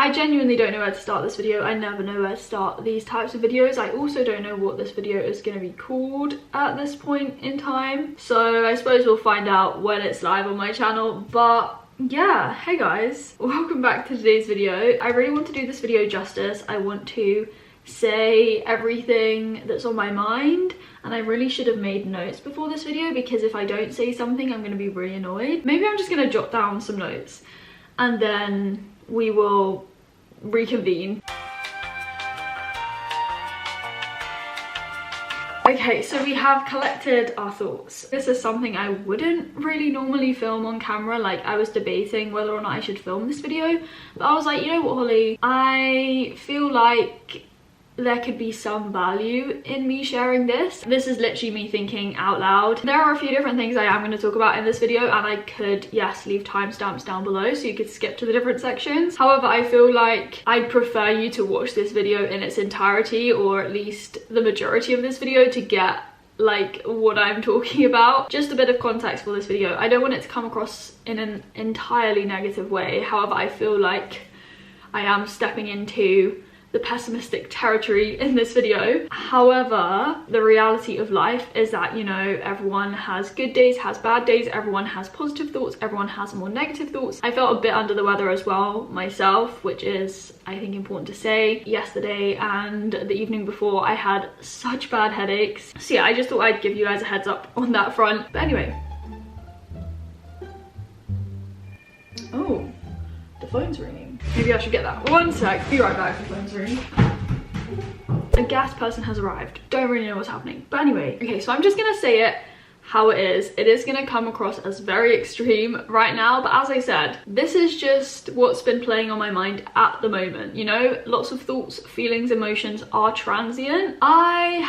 I genuinely don't know where to start this video. I never know where to start these types of videos. I also don't know what this video is going to be called at this point in time, so I suppose we'll find out when it's live on my channel. But yeah, hey guys, welcome back to today's video. I really want to do this video justice. I want to say everything that's on my mind, and I really should have made notes before this video, because if I don't say something I'm going to be really annoyed. Maybe I'm just going to jot down some notes and then we will reconvene. Okay, so we have collected our thoughts. This is something I wouldn't really normally film on camera. Like, I was debating whether or not I should film this video, but I was like, you know what, Holly, I feel like there could be some value in me sharing this. This is literally me thinking out loud. There are a few different things I am going to talk about in this video, and I could, yes, leave timestamps down below so you could skip to the different sections. However, I feel like I'd prefer you to watch this video in its entirety, or at least the majority of this video, to get like what I'm talking about. Just a bit of context for this video. I don't want it to come across in an entirely negative way. However, I feel like I am stepping into the pessimistic territory in this video. However, the reality of life is that, you know, everyone has good days, has bad days, everyone has positive thoughts, everyone has more negative thoughts. I felt a bit under the weather as well myself, which is, I think, important to say. Yesterday and the evening before, I had such bad headaches. So yeah, I just thought I'd give you guys a heads up on that front. But anyway. Oh, the phone's ringing. Maybe I should get that. One sec, be right back. The phone's ringing. A gas person has arrived. Don't really know what's happening. But anyway, okay, so I'm just gonna say it how it is. It is gonna come across as very extreme right now, but as I said, this is just what's been playing on my mind at the moment. You know, lots of thoughts, feelings, emotions are transient. I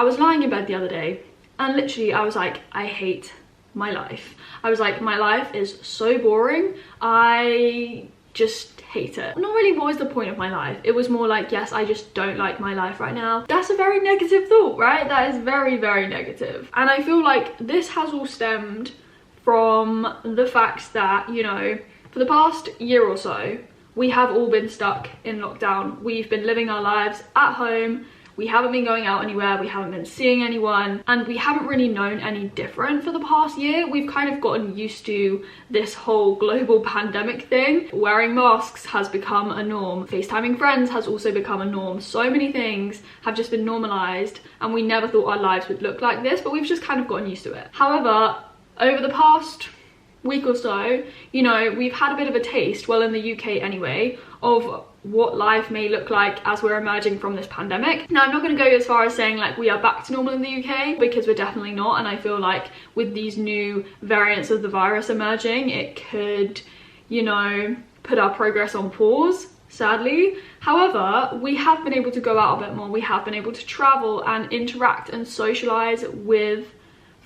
was lying in bed the other day, and literally I was like, I hate my life. I was like, my life is so boring. I just hate it. Not really what was the point of my life. It was more like, yes, I just don't like my life right now. That's a very negative thought, right? That is very, very negative. And I feel like this has all stemmed from the fact that, you know, for the past year or so, we have all been stuck in lockdown. We've been living our lives at home. We haven't been going out anywhere, we haven't been seeing anyone, and we haven't really known any different for the past year. We've kind of gotten used to this whole global pandemic thing. Wearing masks has become a norm. FaceTiming friends has also become a norm. So many things have just been normalized, and we never thought our lives would look like this, but we've just kind of gotten used to it. However, over the past week or so, you know, we've had a bit of a taste, well, in the UK anyway, of what life may look like as we're emerging from this pandemic. Now, I'm not going to go as far as saying like we are back to normal in the UK, because we're definitely not, and I feel like with these new variants of the virus emerging, it could, you know, put our progress on pause, sadly. However, we have been able to go out a bit more. We have been able to travel and interact and socialize with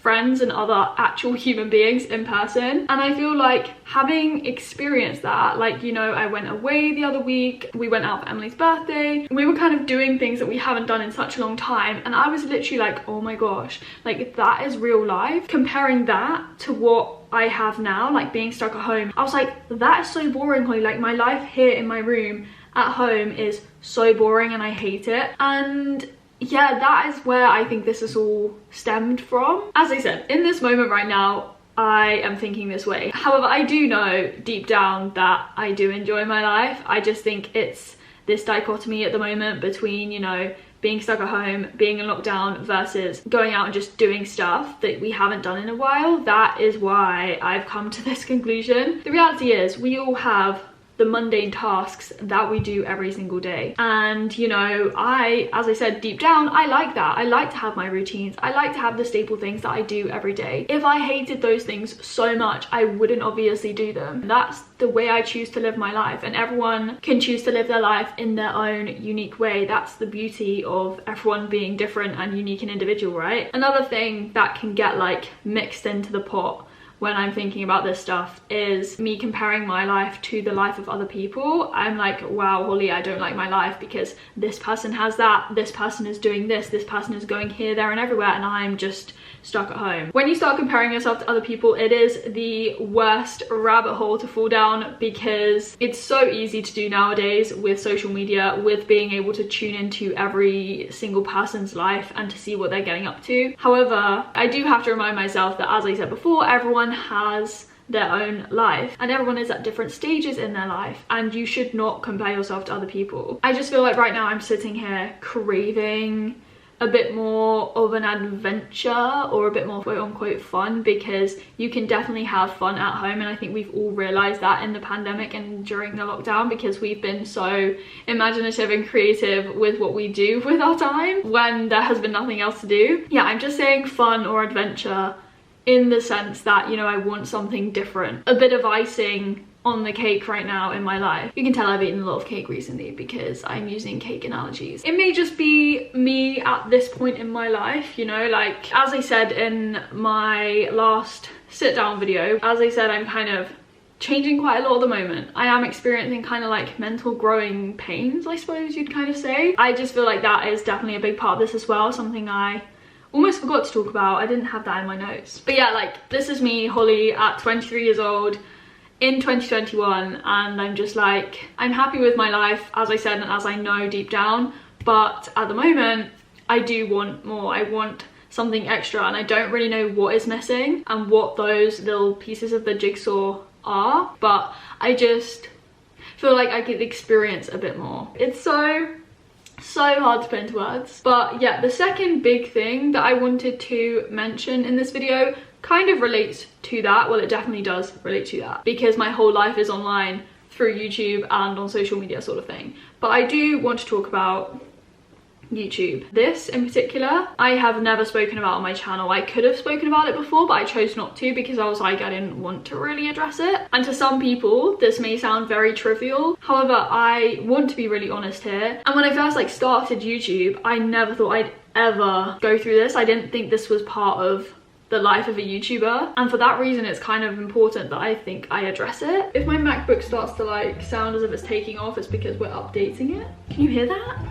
friends and other actual human beings in person, and I feel like having experienced that, like, you know, I went away the other week, we went out for Emily's birthday, we were kind of doing things that we haven't done in such a long time, and I was literally like, oh my gosh, like, that is real life. Comparing that to what I have now, like being stuck at home, I was like, that is so boring, Holly. Like, my life here in my room at home is so boring and I hate it. And yeah, that is where I think this is all stemmed from. As I said, in this moment right now, I am thinking this way. However, I do know deep down that I do enjoy my life. I just think it's this dichotomy at the moment between, you know, being stuck at home, being in lockdown, versus going out and just doing stuff that we haven't done in a while. That is why I've come to this conclusion. The reality is, we all have the mundane tasks that we do every single day, and you know, as I said, deep down, I like that. I like to have my routines. I like to have the staple things that I do every day. If I hated those things so much, I wouldn't obviously do them. That's the way I choose to live my life, and everyone can choose to live their life in their own unique way. That's the beauty of everyone being different and unique and individual, right? Another thing that can get like mixed into the pot when I'm thinking about this stuff is me comparing my life to the life of other people. I'm like, wow, Holly, I don't like my life because this person has that, this person is doing this person is going here, there and everywhere, and I'm just stuck at home. When you start comparing yourself to other people, it is the worst rabbit hole to fall down, because it's so easy to do nowadays with social media, with being able to tune into every single person's life and to see what they're getting up to. However, I do have to remind myself that, as I said before, everyone has their own life and everyone is at different stages in their life, and you should not compare yourself to other people. I just feel like right now I'm sitting here craving a bit more of an adventure, or a bit more quote-unquote fun, because you can definitely have fun at home, and I think we've all realized that in the pandemic and during the lockdown, because we've been so imaginative and creative with what we do with our time when there has been nothing else to do. Yeah, I'm just saying fun or adventure in the sense that, you know, I want something different, a bit of icing on the cake right now in my life. You can tell I've eaten a lot of cake recently because I'm using cake analogies. It may just be me at this point in my life, you know, like as I said in my last sit down video, as I said, I'm kind of changing quite a lot at the moment. I am experiencing kind of like mental growing pains, I suppose you'd kind of say. I just feel like that is definitely a big part of this as well, something I almost forgot to talk about. I didn't have that in my notes. But yeah, like this is me, Holly, at 23 years old in 2021, and I'm just like, I'm happy with my life, as I said and as I know deep down, but at the moment I do want more. I want something extra, and I don't really know what is missing and what those little pieces of the jigsaw are, but I just feel like I could experience a bit more. It's so hard to put into words. But yeah, the second big thing that I wanted to mention in this video kind of relates to that. Well, it definitely does relate to that, because my whole life is online through YouTube and on social media sort of thing. But I do want to talk about YouTube. This in particular, I have never spoken about on my channel. I could have spoken about it before, but I chose not to because I was like, I didn't want to really address it. And to some people, this may sound very trivial. However, I want to be really honest here. And when I first like started YouTube, I never thought I'd ever go through this. I didn't think this was part of the life of a YouTuber, and for that reason it's kind of important that I think I address it. If my MacBook starts to like sound as if it's taking off, it's because we're updating it. Can you hear that?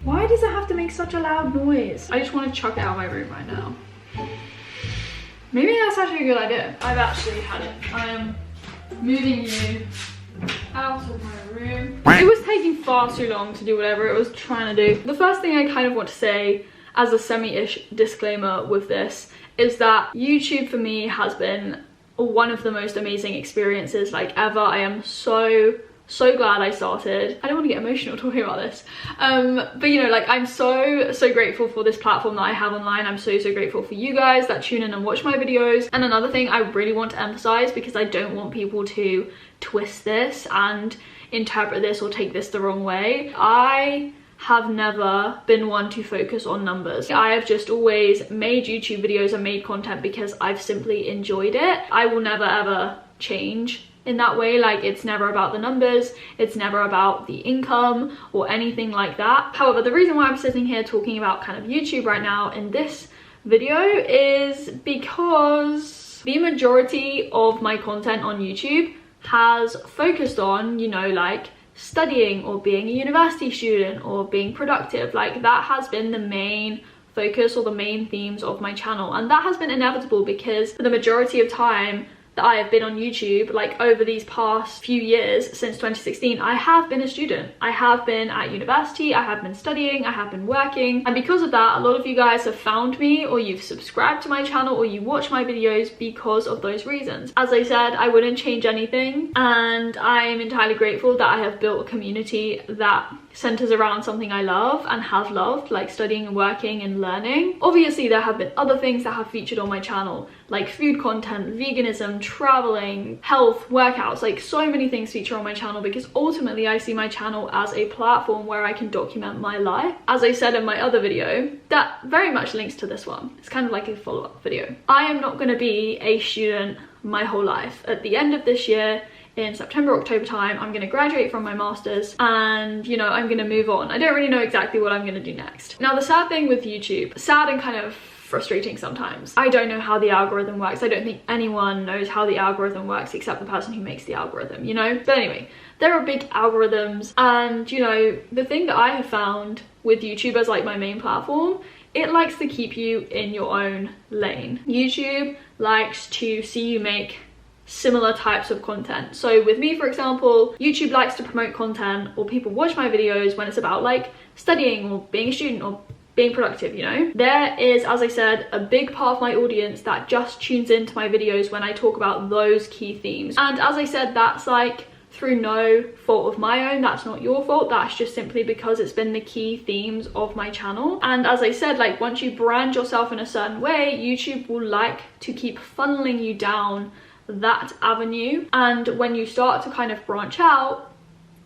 Why does it have to make such a loud noise? I just want to chuck it out of my room right now. Maybe that's actually a good idea. I've actually had it. I am moving you out of my room. It was taking far too long to do whatever it was trying to do. The first thing I kind of want to say as a semi-ish disclaimer with this is that YouTube for me has been one of the most amazing experiences like ever. I am so glad I started. I don't want to get emotional talking about this, but you know, like I'm so grateful for this platform that I have online. I'm so grateful for you guys that tune in and watch my videos. And another thing I really want to emphasize, because I don't want people to twist this and interpret this or take this the wrong way, I have never been one to focus on numbers. I have just always made YouTube videos and made content because I've simply enjoyed it. I will never ever change in that way. Like, it's never about the numbers, it's never about the income or anything like that. However, the reason why I'm sitting here talking about kind of YouTube right now in this video is because the majority of my content on YouTube has focused on, you know, like studying or being a university student or being productive. Like, that has been the main focus or the main themes of my channel, and that has been inevitable because for the majority of time that I have been on YouTube, like over these past few years since 2016, I have been a student. I have been at university, I have been studying, I have been working, and because of that, a lot of you guys have found me, or you've subscribed to my channel, or you watch my videos because of those reasons. As I said, I wouldn't change anything, and I'm entirely grateful that I have built a community that centers around something I love and have loved, like studying and working and learning. Obviously, there have been other things that have featured on my channel, like food content, veganism, traveling, health, workouts. Like, so many things feature on my channel because ultimately I see my channel as a platform where I can document my life. As I said in my other video, that very much links to this one. It's kind of like a follow-up video. I am not going to be a student my whole life. At the end of this year, in September, October time, I'm going to graduate from my master's and, you know, I'm going to move on. I don't really know exactly what I'm going to do next. Now, the sad thing with YouTube, sad and kind of frustrating sometimes. I don't know how the algorithm works. I don't think anyone knows how the algorithm works except the person who makes the algorithm, you know? But anyway, there are big algorithms, and you know, the thing that I have found with YouTube as like my main platform, it likes to keep you in your own lane. YouTube likes to see you make similar types of content. So with me, for example, YouTube likes to promote content, or people watch my videos when it's about like studying or being a student or being productive, you know? There is, as I said, a big part of my audience that just tunes into my videos when I talk about those key themes. And as I said, that's like through no fault of my own. That's not your fault. That's just simply because it's been the key themes of my channel. And as I said, like once you brand yourself in a certain way, YouTube will like to keep funneling you down that avenue. And when you start to kind of branch out,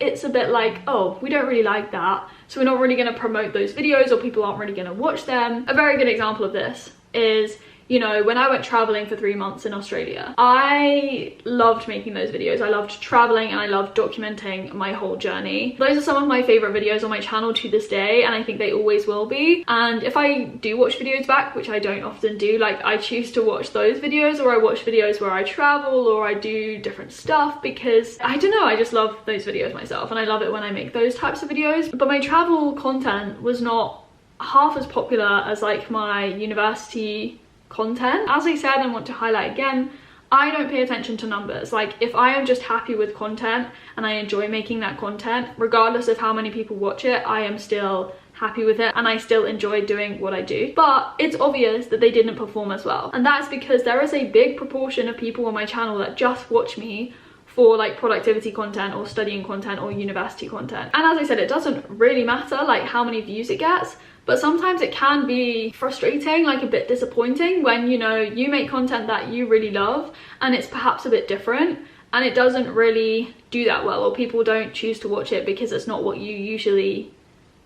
it's a bit like, oh, we don't really like that, so we're not really going to promote those videos, or people aren't really going to watch them. A very good example of this is, you know, when I went traveling for 3 months in Australia, I loved making those videos. I loved traveling and I loved documenting my whole journey. Those are some of my favorite videos on my channel to this day, and I think they always will be. And if I do watch videos back, which I don't often do, like I choose to watch those videos, or I watch videos where I travel or I do different stuff, because I don't know, I just love those videos myself, and I love it when I make those types of videos. But my travel content was not half as popular as like my university content. As I said, and want to highlight again, I don't pay attention to numbers. Like if I am just happy with content and I enjoy making that content, regardless of how many people watch it, I am still happy with it and I still enjoy doing what I do. But it's obvious that they didn't perform as well, and that's because there is a big proportion of people on my channel that just watch me for like productivity content or studying content or university content. And as I said, it doesn't really matter like how many views it gets, but sometimes it can be frustrating, like a bit disappointing, when you know you make content that you really love and it's perhaps a bit different and it doesn't really do that well, or people don't choose to watch it because it's not what you usually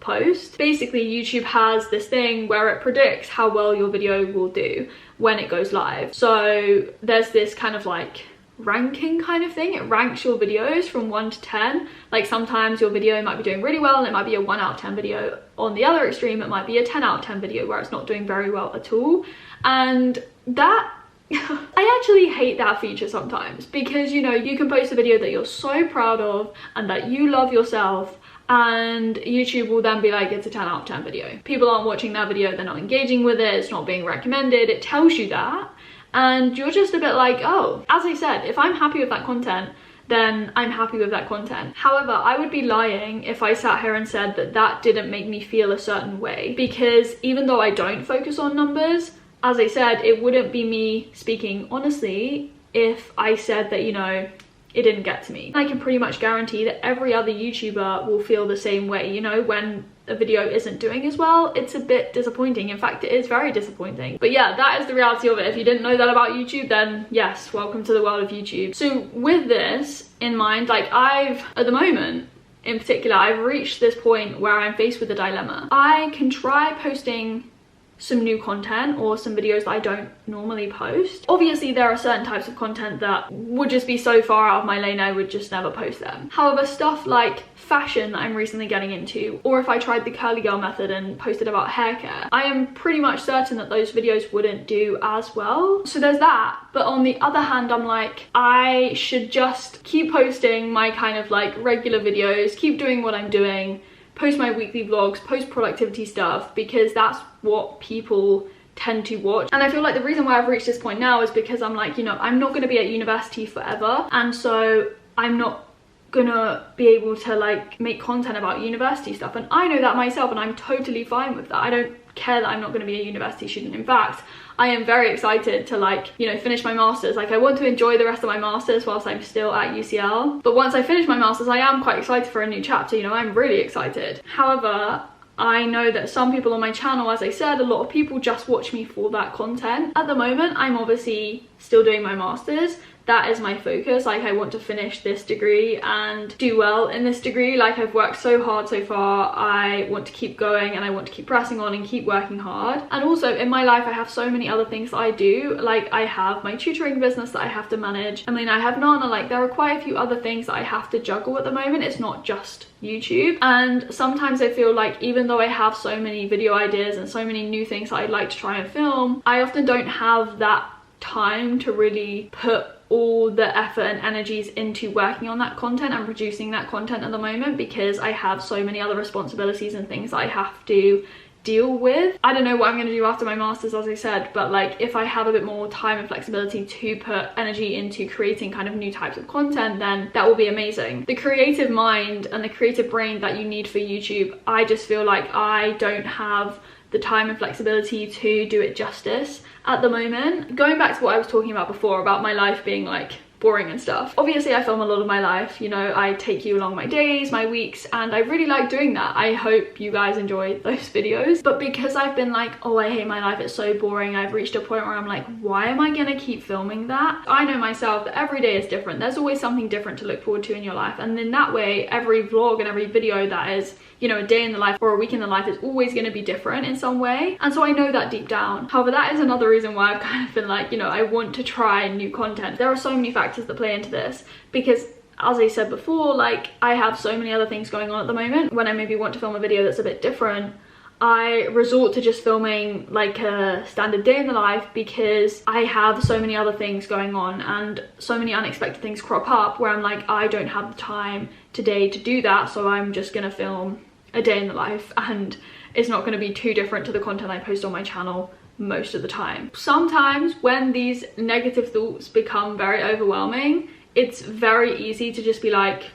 post. Basically, YouTube has this thing where it predicts how well your video will do when it goes live. So there's this kind of like ranking kind of thing. It ranks your videos from 1 to 10. Like sometimes your video might be doing really well and it might be a 1 out of 10 video. On the other extreme, it might be a 10 out of 10 video where it's not doing very well at all. And that I actually hate that feature sometimes, because you know, you can post a video that you're so proud of and that you love yourself, and YouTube will then be like, it's a 10 out of 10 video. People aren't watching that video, they're not engaging with it, it's not being recommended. It tells you that, and you're just a bit like, oh, as I said, if I'm happy with that content, then I'm happy with that content. However, I would be lying if I sat here and said that that didn't make me feel a certain way, because even though I don't focus on numbers, as I said, it wouldn't be me speaking honestly if I said that, you know, it didn't get to me. I can pretty much guarantee that every other YouTuber will feel the same way. You know, when a video isn't doing as well, it's a bit disappointing. In fact, it is very disappointing. But yeah, that is the reality of it. If you didn't know that about YouTube, then yes, welcome to the world of YouTube. So with this in mind, like at the moment in particular, I've reached this point where I'm faced with a dilemma. I can try posting some new content or some videos that I don't normally post. Obviously, there are certain types of content that would just be so far out of my lane I would just never post them. However, stuff like fashion that I'm recently getting into, or if I tried the curly girl method and posted about hair care, I am pretty much certain that those videos wouldn't do as well. So there's that. But on the other hand, I'm like, I should just keep posting my kind of like regular videos, keep doing what I'm doing, post my weekly vlogs, post productivity stuff, because that's what people tend to watch. And I feel like the reason why I've reached this point now is because I'm like, you know, I'm not going to be at university forever, and so I'm not gonna be able to like make content about university stuff, and I know that myself, and I'm totally fine with that. I don't care that I'm not going to be a university student. In fact, I am very excited to like, you know, finish my masters. Like I want to enjoy the rest of my masters whilst I'm still at UCL, but once I finish my masters, I am quite excited for a new chapter. You know, I'm really excited. However, I know that some people on my channel, as I said, a lot of people just watch me for that content. At the moment, I'm obviously still doing my masters. that is my focus. Like, I want to finish this degree and do well in this degree. Like, I've worked so hard so far. I want to keep going and I want to keep pressing on and keep working hard. And also in my life, I have so many other things that I do. Like, I have my tutoring business that I have to manage. I mean, I have Nana. Like, there are quite a few other things that I have to juggle at the moment. It's not just YouTube. And sometimes I feel like even though I have so many video ideas and so many new things that I'd like to try and film, I often don't have that time to really put all the effort and energies into working on that content and producing that content at the moment, because I have so many other responsibilities and things that I have to deal with. I don't know what I'm going to do after my masters, as I said, but like, if I have a bit more time and flexibility to put energy into creating kind of new types of content, then that will be amazing. The creative mind and the creative brain that you need for YouTube, I just feel like I don't have the time and flexibility to do it justice at the moment. Going back to what I was talking about before, about my life being like boring and stuff. Obviously I film a lot of my life, you know, I take you along my days, my weeks, and I really like doing that. I hope you guys enjoy those videos. But because I've been like, oh, I hate my life, it's so boring, I've reached a point where I'm like, why am I gonna keep filming that? I know myself that every day is different. There's always something different to look forward to in your life, and in that way every vlog and every video that is, you know, a day in the life or a week in the life is always going to be different in some way. And so I know that deep down. However, that is another reason why I've kind of been like, you know, I want to try new content. There are so many factors that play into this, because as I said before, like, I have so many other things going on at the moment. When I maybe want to film a video that's a bit different, I resort to just filming like a standard day in the life, because I have so many other things going on and so many unexpected things crop up where I'm like, I don't have the time today to do that, so I'm just gonna film a day in the life, and it's not going to be too different to the content I post on my channel most of the time. Sometimes when these negative thoughts become very overwhelming, it's very easy to just be like,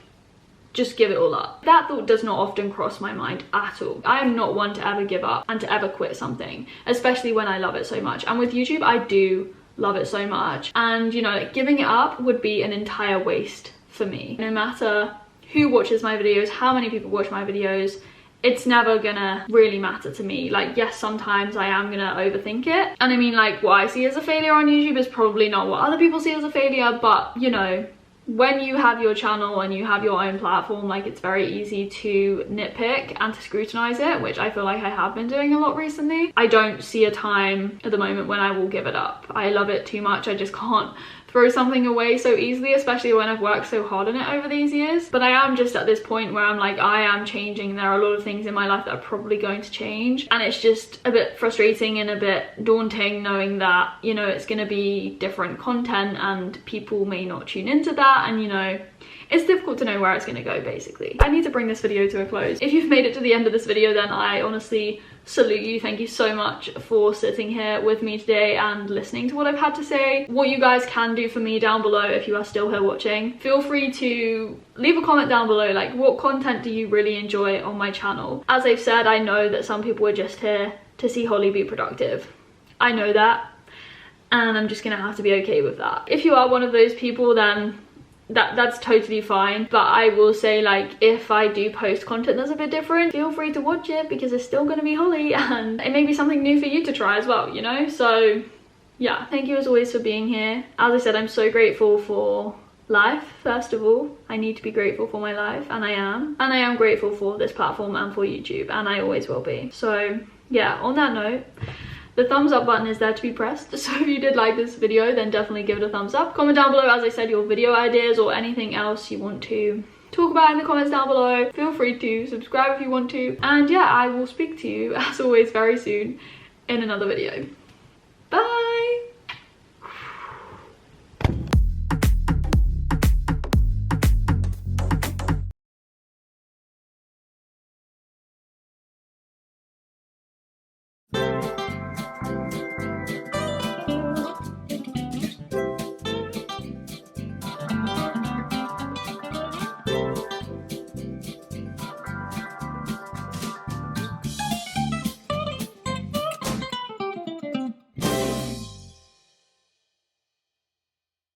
just give it all up. That thought does not often cross my mind at all. I am not one to ever give up and to ever quit something, especially when I love it so much. And with YouTube, I do love it so much. And you know, like, giving it up would be an entire waste for me. No matter who watches my videos, how many people watch my videos, it's never gonna really matter to me. Like, yes, sometimes I am gonna overthink it. And I mean, like, what I see as a failure on YouTube is probably not what other people see as a failure, but you know, when you have your channel and you have your own platform, like, it's very easy to nitpick and to scrutinize it, which I feel like I have been doing a lot recently. I don't see a time at the moment when I will give it up. I love it too much. I just can't throw something away so easily, especially when I've worked so hard on it over these years. But I am just at this point where I'm like, I am changing. There are a lot of things in my life that are probably going to change, and it's just a bit frustrating and a bit daunting knowing that, you know, it's going to be different content and people may not tune into that, and you know, it's difficult to know where it's going to go, basically. I need to bring this video to a close. If you've made it to the end of this video, then I honestly salute you. Thank you so much for sitting here with me today and listening to what I've had to say. What you guys can do for me down below, if you are still here watching, feel free to leave a comment down below. Like, what content do you really enjoy on my channel? As I've said, I know that some people are just here to see Holly be productive. I know that, and I'm just gonna have to be okay with that. If you are one of those people, then that's totally fine. But I will say, like, if I do post content that's a bit different, feel free to watch it, because it's still gonna be Holly and it may be something new for you to try as well, you know? So yeah, thank you as always for being here. As I said, I'm so grateful for life. First of all, I need to be grateful for my life, and I am grateful for this platform and for YouTube, and I always will be. So yeah, on that note, the thumbs up button is there to be pressed, so if you did like this video, then definitely give it a thumbs up. Comment down below, as I said, your video ideas or anything else you want to talk about in the comments down below. Feel free to subscribe if you want to, and yeah, I will speak to you as always very soon in another video.